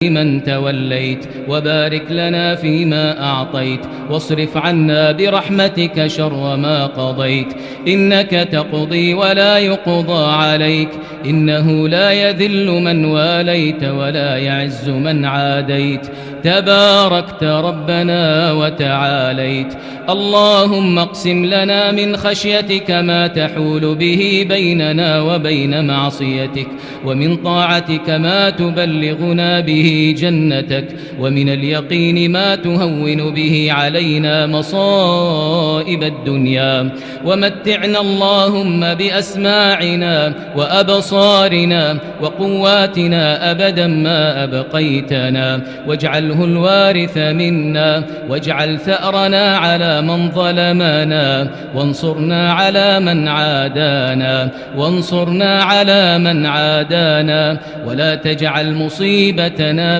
من توليت وبارك لنا فيما أعطيت واصرف عنا برحمتك شر ما قضيت إنك تقضي ولا يقضى عليك إنه لا يذل من واليت ولا يعز من عاديت تباركت ربنا وتعاليت اللهم اقسم لنا من خشيتك ما تحول به بيننا وبين معصيتك ومن طاعتك ما تبلغنا به جنتك ومن اليقين ما تهون به علينا مصائب الدنيا ومتعنا اللهم بأسماعنا وأبصارنا وقواتنا أبدا ما أبقيتنا واجعله الوارث منا واجعل ثأرنا على من ظلمنا وانصرنا على من عادانا ولا تجعل مصيبتنا